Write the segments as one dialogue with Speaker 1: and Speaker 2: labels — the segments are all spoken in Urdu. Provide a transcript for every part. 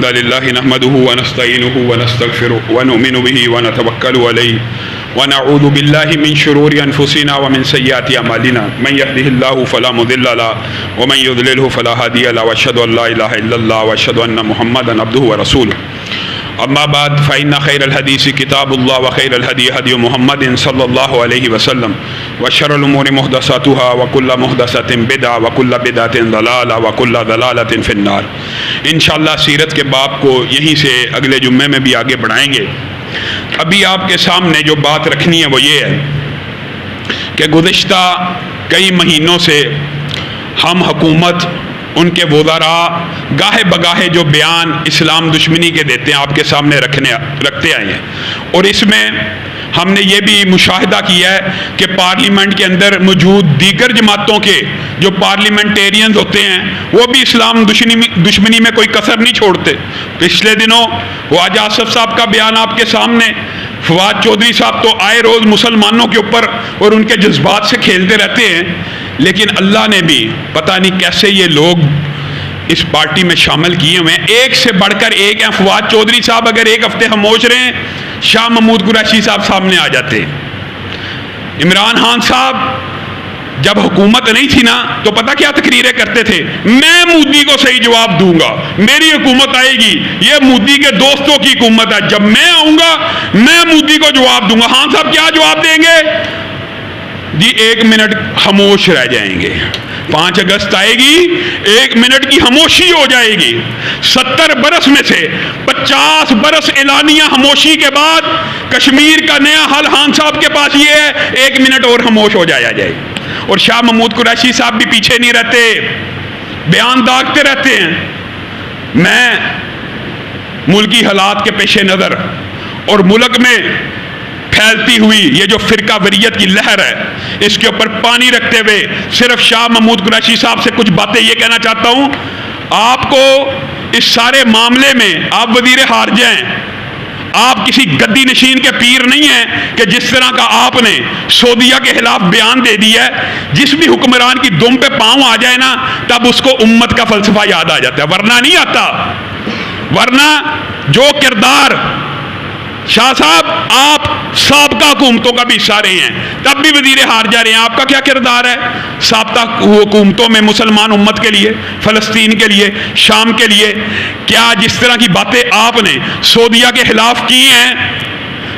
Speaker 1: الحمد لله نحمده ونستعينه ونستغفره ونؤمن به ونتوكل عليه ونعوذ بالله من شرور أنفسنا ومن سيئات أعمالنا من يهده الله فلا مضل له ومن يضلله فلا هادي له وأشهد أن لا إله إلا الله وأشهد أن محمدا عبده ورسوله أما بعد فإن خير الحديث كتاب الله وخير الهدي هدي محمد صلى الله عليه وسلم وشر الأمور محدثاتها وكل محدثة بدعة وكل بدعة ضلالة وكل ضلالة في النار۔ انشاءاللہ سیرت کے باب کو یہیں سے اگلے جمعے میں بھی آگے بڑھائیں گے۔ ابھی آپ کے سامنے جو بات رکھنی ہے وہ یہ ہے کہ گزشتہ کئی مہینوں سے ہم حکومت، ان کے وزراء گاہے بگاہے جو بیان اسلام دشمنی کے دیتے ہیں آپ کے سامنے رکھتے آئے ہیں، اور اس میں ہم نے یہ بھی مشاہدہ کیا ہے کہ پارلیمنٹ کے اندر موجود دیگر جماعتوں کے جو پارلیمنٹیرینز ہوتے ہیں وہ بھی اسلام دشمنی میں کوئی کسر نہیں چھوڑتے۔ پچھلے دنوں خواجہ آصف صاحب کا بیان آپ کے سامنے، فواد چودھری صاحب تو آئے روز مسلمانوں کے اوپر اور ان کے جذبات سے کھیلتے رہتے ہیں، لیکن اللہ نے بھی پتہ نہیں کیسے یہ لوگ اس پارٹی میں شامل کیے ہوئے ہیں، ایک سے بڑھ کر ایک ہیں۔ فواد چودھری صاحب اگر ایک ہفتے خاموش رہے، شاہ محمود قریشی صاحب سامنے آ جاتے۔ عمران خان صاحب جب حکومت نہیں تھی نا تو پتہ کیا تقریریں کرتے تھے؟ میں مودی کو صحیح جواب دوں گا، میری حکومت آئے گی، یہ مودی کے دوستوں کی حکومت ہے، جب میں آؤں گا میں مودی کو جواب دوں گا۔ خان صاحب کیا جواب دیں گے؟ جی 1 منٹ خاموش رہ جائیں گے، 5 اگست آئے گی، 1 منٹ کی خاموشی ہو جائے گی۔ 70 برس میں سے 50 برس اعلانیہ خاموشی کے بعد کشمیر کا نیا حل خان صاحب کے پاس یہ ہے، 1 منٹ اور خاموش ہو جایا جائے۔ اور شاہ محمود قریشی صاحب بھی پیچھے نہیں رہتے، بیان داغتے رہتے ہیں۔ میں ملکی حالات کے پیش نظر اور ملک میں پھیلتی ہوئی یہ جو فرقہ وریت کی لہر ہے، اس کے اوپر پانی رکھتے ہوئے صرف شاہ محمود قریشی صاحب سے کچھ باتیں یہ کہنا چاہتا ہوں۔ آپ کو اس سارے معاملے میں آپ وزیر خارجہ ہیں، آپ کسی گدی نشین کے پیر نہیں ہیں کہ جس طرح کا آپ نے سعودیہ کے خلاف بیان دے دیا ہے، جس بھی حکمران کی دم پہ پاؤں آ جائے نا تب اس کو امت کا فلسفہ یاد آ جاتا ہے، ورنہ نہیں آتا۔ ورنہ جو کردار شاہ صاحب آپ سابقہ حکومتوں کا بھی حصہ رہے ہیں، تب بھی وزیر خارجہ رہے ہیں، آپ کا کیا کردار ہے سابقہ حکومتوں میں مسلمان امت کے لیے، فلسطین کے لیے، شام کے لیے؟ کیا جس طرح کی باتیں آپ نے سعودیہ کے خلاف کی ہیں،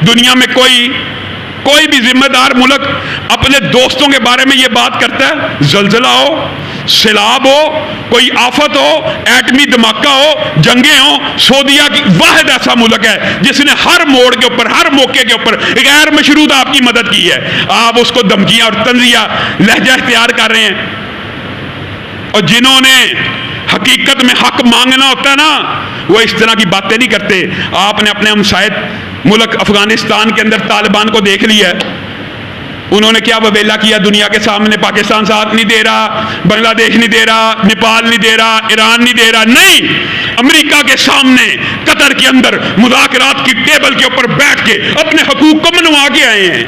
Speaker 1: دنیا میں کوئی بھی ذمہ دار ملک اپنے دوستوں کے بارے میں یہ بات کرتا ہے؟ زلزلہ ہو، سیلاب ہو، کوئی آفت ہو، ایٹمی دھماکہ ہو، جنگیں ہوں، سعودیہ کی واحد ایسا ملک ہے جس نے ہر موڑ کے اوپر، ہر موقع کے اوپر غیر مشروط آپ کی مدد کی ہے۔ آپ اس کو دھمکیاں اور طنزیہ لہجہ اختیار کر رہے ہیں، اور جنہوں نے حقیقت میں حق مانگنا ہوتا ہے نا وہ اس طرح کی باتیں نہیں کرتے۔ آپ نے اپنے ہمسائے ملک افغانستان کے اندر طالبان کو دیکھ لیا ہے، انہوں نے کیا وبیلا کیا دنیا کے سامنے؟ پاکستان ساتھ نہیں دے رہا، بنگلہ دیش نہیں دے رہا، نیپال نہیں دے رہا، ایران نہیں دے رہا، نہیں، امریکہ کے سامنے قطر کے اندر مذاکرات کی ٹیبل کے اوپر بیٹھ کے اپنے حقوق کو منوا کے آئے ہیں۔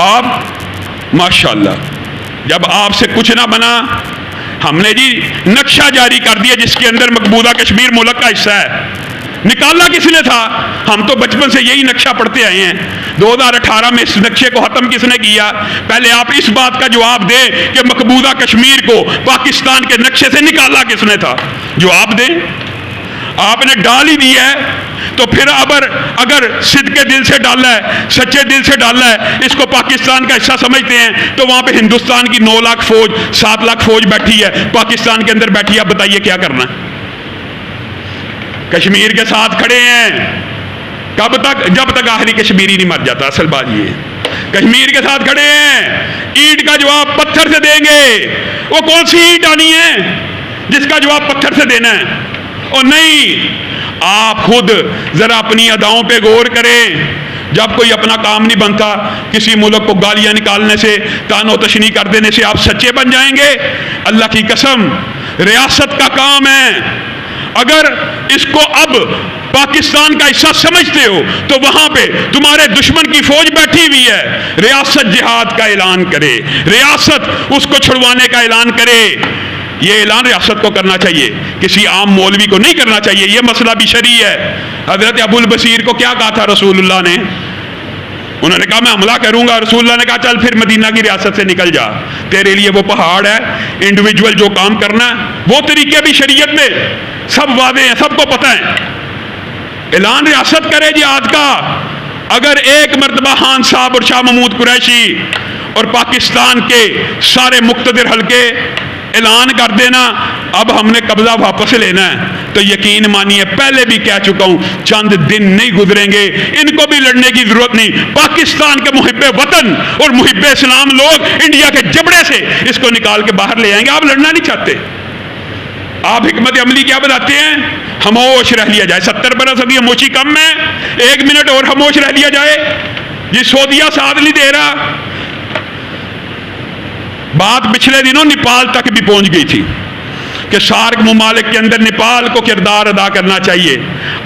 Speaker 1: آپ ماشاءاللہ جب آپ سے کچھ نہ بنا، ہم نے جی نقشہ جاری کر دیا جس کے اندر مقبوضہ کشمیر ملک کا حصہ ہے۔ نکالا کس نے تھا؟ ہم تو بچپن سے یہی نقشہ پڑھتے آئے ہیں۔ 2018 میں اس نقشے کو ختم کس نے کیا؟ پہلے آپ اس بات کا جواب دیں کہ مقبوضہ کشمیر کو پاکستان کے نقشے سے نکالا کس نے تھا؟ جواب دیں۔ آپ نے ڈال ہی دیا ہے تو پھر اگر صدقے دل سے ڈالا ہے، سچے دل سے ڈالا ہے، اس کو پاکستان کا حصہ سمجھتے ہیں، تو وہاں پہ ہندوستان کی 9 لاکھ فوج، 7 لاکھ فوج بیٹھی ہے، پاکستان کے اندر بیٹھی ہے، اب بتائیے کیا کرنا ہے؟ کشمیر کے ساتھ کھڑے ہیں کب تک؟ جب تک آخری کشمیری نہیں مر جاتا۔ اصل بات یہ ہے کشمیر کے ساتھ کھڑے ہیں، اینٹ کا جواب پتھر سے دیں گے۔ وہ کون سی اینٹ آنی ہے جس کا جواب پتھر سے دینا ہے؟ اور نہیں، آپ خود ذرا اپنی اداؤں پہ غور کریں۔ جب کوئی اپنا کام نہیں بنتا، کسی ملک کو گالیاں نکالنے سے، تان و تشنی کر دینے سے آپ سچے بن جائیں گے؟ اللہ کی قسم، ریاست کا کام ہے۔ اگر اس کو اب پاکستان کا حصہ سمجھتے ہو تو وہاں پہ تمہارے دشمن کی فوج بیٹھی ہوئی ہے، ریاست جہاد کا اعلان کرے، ریاست اس کو چھڑوانے کا اعلان کرے۔ یہ اعلان ریاست کو کرنا چاہیے، کسی عام مولوی کو نہیں کرنا چاہیے، یہ مسئلہ بھی شرعی ہے۔ حضرت ابو البصیر کو کیا کہا تھا رسول اللہ نے؟ انہوں نے کہا میں حملہ کروں گا، رسول اللہ نے کہا چل پھر مدینہ کی ریاست سے نکل جا، تیرے لیے وہ پہاڑ ہے، انڈیویجول جو کام کرنا ہے وہ طریقے بھی شریعت میں سب واضح ہیں، سب کو پتہ ہے۔ اعلان ریاست کرے جہاد کا، اگر ایک مرتبہ خان صاحب اور شاہ محمود قریشی اور پاکستان کے سارے مقتدر حلقے اعلان کر دینا اب ہم نے قبضہ واپس لینا ہے، تو یقین مانیے پہلے بھی کہہ چکا ہوں چند دن نہیں گزریں گے، ان کو بھی لڑنے کی ضرورت نہیں، پاکستان کے محب وطن اور محب اسلام لوگ انڈیا کے جبڑے سے اس کو نکال کے باہر لے آئیں گے۔ آپ لڑنا نہیں چاہتے، آپ حکمت عملی کیا بتاتے ہیں؟ خاموش رہ لیا جائے، 70 برس ابھی خاموشی کم ہے، 1 منٹ اور خاموش رہ لیا جائے۔ یہ سعودیہ ساتھ نہیں دے رہا، بات پچھلے دنوں نیپال تک بھی پہنچ گئی تھی کہ سارک ممالک کے اندر نیپال کو کردار ادا کرنا چاہیے۔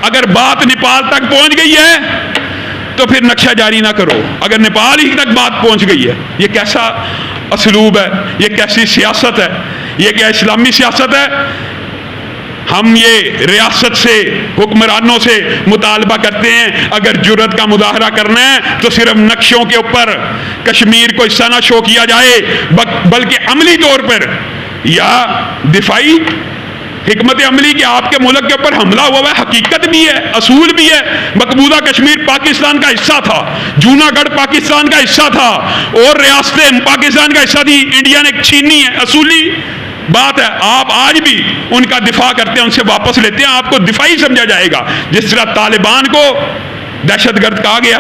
Speaker 1: اگر بات نیپال تک پہنچ گئی ہے تو پھر نقشہ جاری نہ کرو، اگر نیپال ہی تک بات پہنچ گئی ہے۔ یہ کیسا اسلوب ہے، یہ کیسی سیاست ہے، یہ کیا اسلامی سیاست ہے؟ ہم یہ ریاست سے، حکمرانوں سے مطالبہ کرتے ہیں اگر جرت کا مظاہرہ کرنا ہے تو صرف نقشوں کے اوپر کشمیر کو حصہ نہ شو کیا جائے، بلکہ عملی طور پر یا دفاعی حکمت عملی کہ آپ کے ملک کے اوپر حملہ ہوا ہے، حقیقت بھی ہے، اصول بھی ہے۔ مقبوضہ کشمیر پاکستان کا حصہ تھا، جونا گڑھ پاکستان کا حصہ تھا، اور ریاستیں پاکستان کا حصہ تھی، انڈیا نے چھینی ہے، اصولی بات ہے۔ آپ آج بھی ان کا دفاع کرتے ہیں، ان سے واپس لیتے ہیں، آپ کو دفاعی سمجھا جائے گا۔ جس طرح طالبان کو دہشت گرد کہا گیا،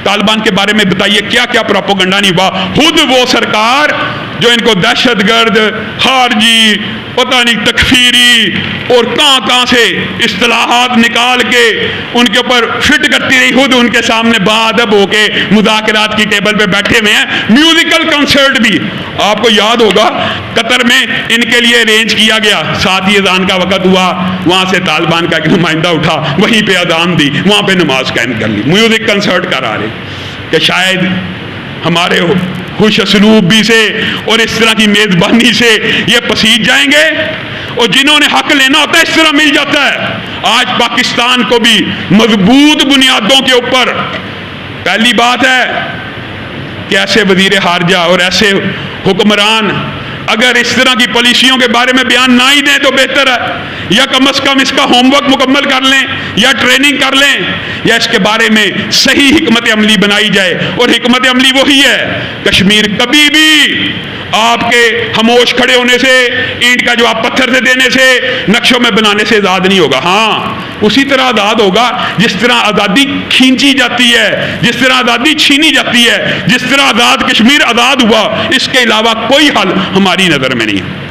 Speaker 1: طالبان کے بارے میں بتائیے کیا کیا پروپیگنڈا نہیں ہوا۔ خود وہ سرکار جو ان کو دہشت گرد، خارجی، پتہ نہیں تکفیری اور کہاں سے اصطلاحات نکال کے ان کے اوپر فٹ کرتی رہی، خود ان کے سامنے باادب ہو کے مذاکرات کی ٹیبل پہ بیٹھے ہوئے ہیں۔ میوزیکل کنسرٹ بھی آپ کو یاد ہوگا قطر میں ان کے لیے ارینج کیا گیا، ساتھ ہی اذان کا وقت ہوا، وہاں سے طالبان کا ایک نمائندہ اٹھا، وہیں پہ اذان دی، وہاں پہ نماز قائم کر لی، میوزک کنسرٹ کرا رہے کہ شاید ہمارے خوش اسلوبی سے اور اس طرح کی میزبانی سے یہ پسیج جائیں گے، اور جنہوں نے حق لینا ہوتا ہے اس طرح مل جاتا ہے۔ آج پاکستان کو بھی مضبوط بنیادوں کے اوپر، پہلی بات ہے کہ ایسے وزیر خارجہ اور ایسے حکمران اگر اس طرح کی پالیسیوں کے بارے میں بیان نہ ہی دیں تو بہتر ہے، یا کم از کم اس کا ہوم ورک مکمل کر لیں، یا ٹریننگ کر لیں، یا اس کے بارے میں صحیح حکمت عملی بنائی جائے۔ اور حکمت عملی وہی ہے، کشمیر کبھی بھی آپ کے خاموش کھڑے ہونے سے، اینٹ کا جواب پتھر سے دینے سے، نقشوں میں بنانے سے آزاد نہیں ہوگا۔ ہاں اسی طرح آزاد ہوگا جس طرح آزادی کھینچی جاتی ہے، جس طرح آزادی چھینی جاتی ہے، جس طرح آزاد کشمیر آزاد ہوا، اس کے علاوہ کوئی حل ہماری نظر میں نہیں ہے۔